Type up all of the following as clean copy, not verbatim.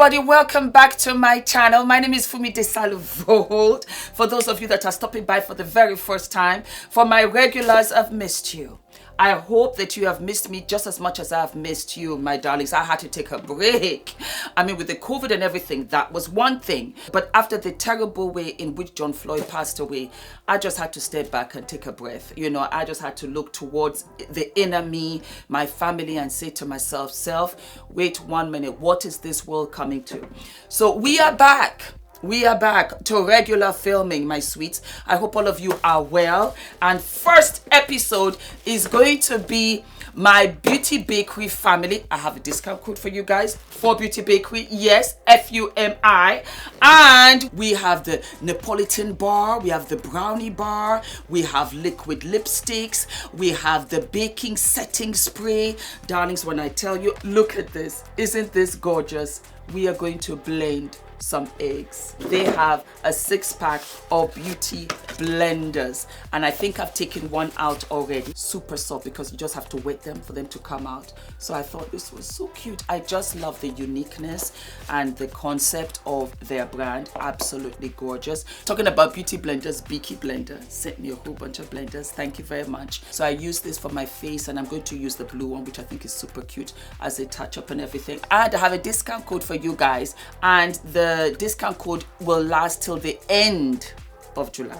everybody, welcome back to my channel. My name is Fumi Desalu-Vold. For those of you that are stopping by for the very first time, for my regulars, I've missed you. I hope that you have missed me just as much as I've missed you, my darlings. I had to take a break. I mean, with the COVID and everything, that was one thing. But after the terrible way in which John Floyd passed away, I just had to step back and take a breath. You know, I just had to look towards the inner me, my family, and say to myself, self, wait 1 minute, what is this world coming to? So we are back. We are back to regular filming, my sweets. I hope all of you are well. And first episode is going to be my Beauty Backerie family. I have a discount code for you guys for Beauty Backerie. Yes, F-U-M-I. And we have the Napolitan Bar. We have the Brownie Bar. We have liquid lipsticks. We have the baking setting spray. Darlings, when I tell you, look at this. Isn't this gorgeous? We are going to blend some eggs. They have a 6-pack of Beauty Blenders, and I think I've taken one out already. Super soft because you just have to wet them for them to come out. So I thought this was so cute. I just love the uniqueness and the concept of their brand. Absolutely gorgeous. Talking about Beauty Blenders, Vicky Blender sent me a whole bunch of blenders. Thank you very much. So I use this for my face, and I'm going to use the blue one, which I think is super cute as a touch up and everything. And I have a discount code for you guys, and the discount code will last till the end of July.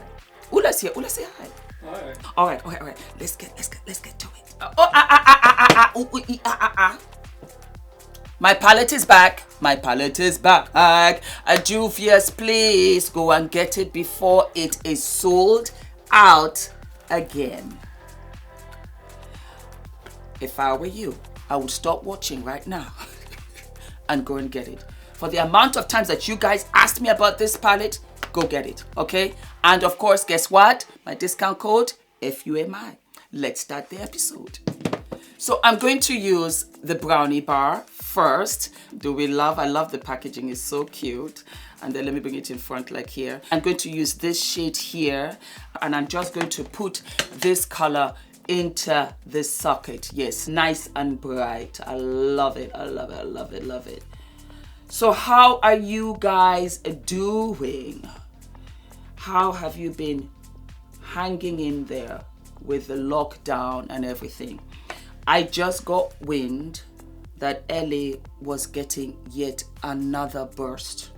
Ula's here. Ula, say hi. Hi. All right. Let's get to it. My palette is back. My palette is back. A Juvia's place. Go and get it before it is sold out again. If I were you, I would stop watching right now and go and get it. For the amount of times that you guys asked me about this palette, go get it, okay? And of course, guess what? My discount code, FUMI. Let's start the episode. So I'm going to use the Brownie Bar first. I love the packaging, it's so cute. And then let me bring it in front like here. I'm going to use this shade here, and I'm just going to put this color into this socket. Yes, nice and bright. I love it, I love it, I love it, love it. So how are you guys doing? How have you been hanging in there with the lockdown and everything? I just got wind that LA was getting yet another burst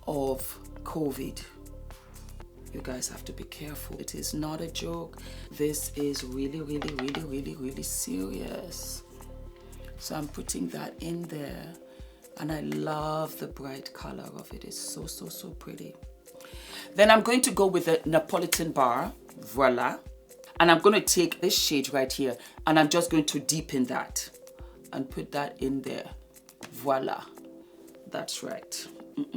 of COVID. You guys have to be careful. It is not a joke. This is really, really, really, really, really serious. So I'm putting that in there. And I love the bright color of it. It's so, so, so pretty. Then I'm going to go with the Napolitan Bar. Voila. And I'm going to take this shade right here, and I'm just going to deepen that and put that in there. Voila. That's right. I'm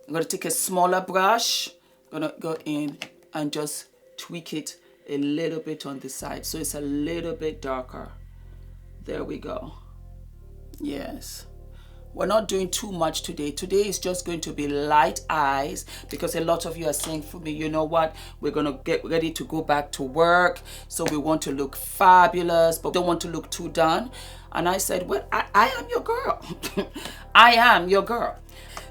going to take a smaller brush. I'm going to go in and just tweak it a little bit on the side, so it's a little bit darker. There we go. Yes, we're not doing too much today. Today is just going to be light eyes, because a lot of you are saying, for me, you know what, we're gonna get ready to go back to work, so we want to look fabulous but don't want to look too done. And I said, well, I am your girl. I am your girl.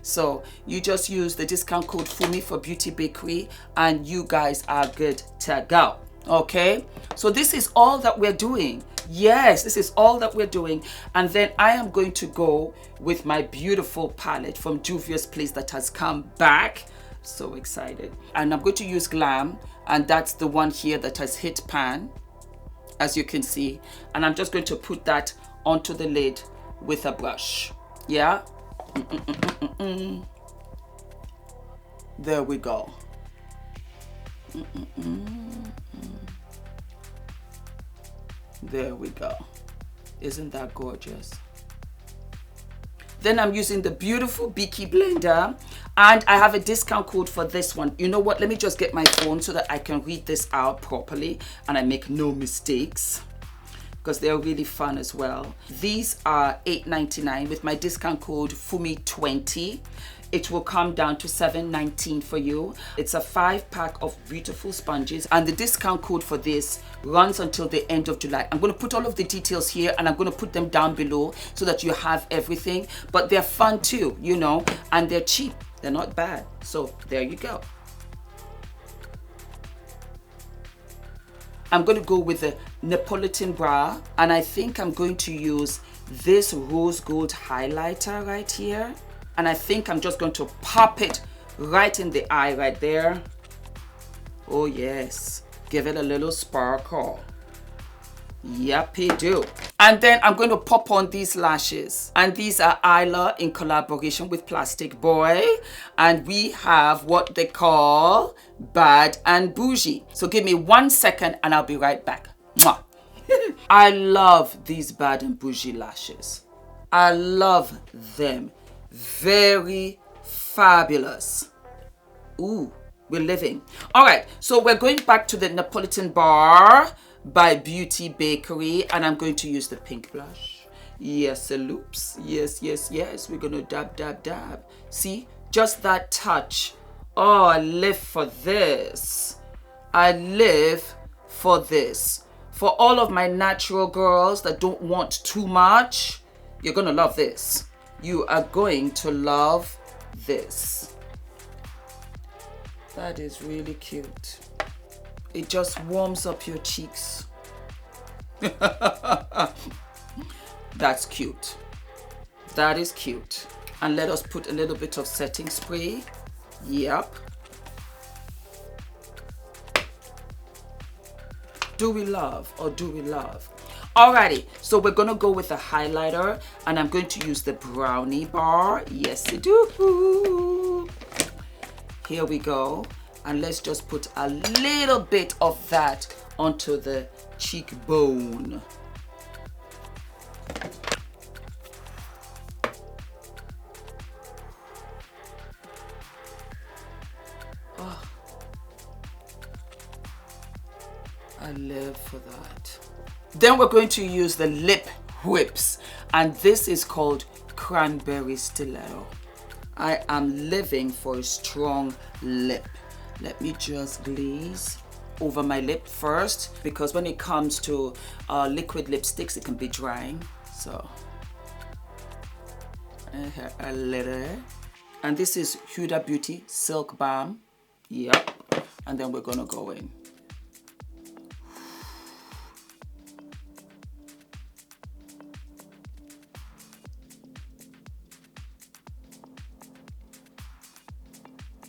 So you just use the discount code FUMI for Beauty Backerie, and you guys are good to go. Okay, so this is all that we're doing. Yes, this is all that we're doing. And then I am going to go with my beautiful palette from Juvia's Place that has come back. So excited. And I'm going to use Glam, and that's the one here that has hit pan, as you can see. And I'm just going to put that onto the lid with a brush. Yeah. There we go. There we go. Isn't that gorgeous? Then I'm using the beautiful Vicky Blender, and I have a discount code for this one. You know what? Let me just get my phone so that I can read this out properly and I make no mistakes. because they're really fun as well. These are $8.99 with my discount code FUMI20. It will come down to $7.19 for you. It's a 5-pack of beautiful sponges, and the discount code for this runs until the end of July. I'm going to put all of the details here, and I'm going to put them down below so that you have everything. But they're fun too, you know, and they're cheap. They're not bad. So there you go. I'm going to go with the Napolitan Bar, and I think I'm going to use this rose gold highlighter right here. And I think I'm just going to pop it right in the eye right there. Oh yes, give it a little sparkle. Yuppie do. And then I'm going to pop on these lashes. And these are Isla in collaboration with Plastic Boy. And we have what they call Bad and Bougie. So give me 1 second and I'll be right back. Mwah. I love these Bad and Bougie lashes. I love them. Very fabulous. Ooh, we're living. All right, so we're going back to the Napolitan Bar by Beauty Backerie, and I'm going to use the pink blush. Yes, a loops. Yes, yes, yes. We're going to dab, dab, dab. See, just that touch. Oh, I live for this. I live for this. For all of my natural girls that don't want too much, you're going to love this. You are going to love this. That is really cute. It just warms up your cheeks. That's cute. That is cute. And let us put a little bit of setting spray. Yep. Do we love or do we love? Alrighty, so we're gonna go with a highlighter, and I'm going to use the Brownie Bar. Yes, I do. Here we go. And let's just put a little bit of that onto the cheekbone. Oh, I live for that. Then we're going to use the lip whips, and this is called Cranberry Stiletto. I am living for a strong lip. Let me just glaze over my lip first, because when it comes to liquid lipsticks, it can be drying. So a little. And this is Huda Beauty Silk Balm. Yep. And then we're gonna go in.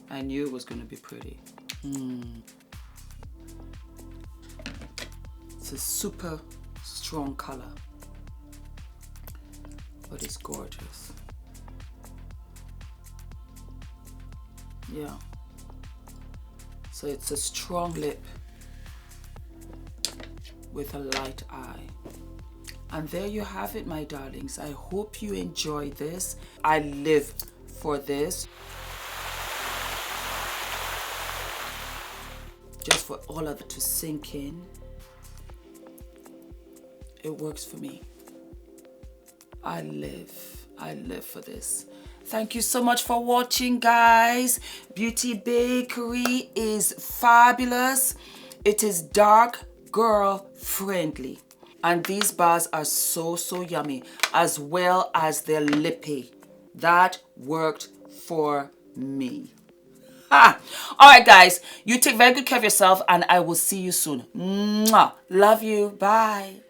I knew it was going to be pretty. It's a super strong color, but it's gorgeous. Yeah. So it's a strong lip with a light eye. And there you have it, my darlings. I hope you enjoy this. I live for this. Just for all of it to sink in. It works for me. I live for this. Thank you so much for watching, guys. Beauty Backerie is fabulous. It is dark girl friendly. And these bars are so yummy, as well as their lippy. That worked for me. All right, guys, you take very good care of yourself, and I will see you soon. Mwah. Love you. Bye.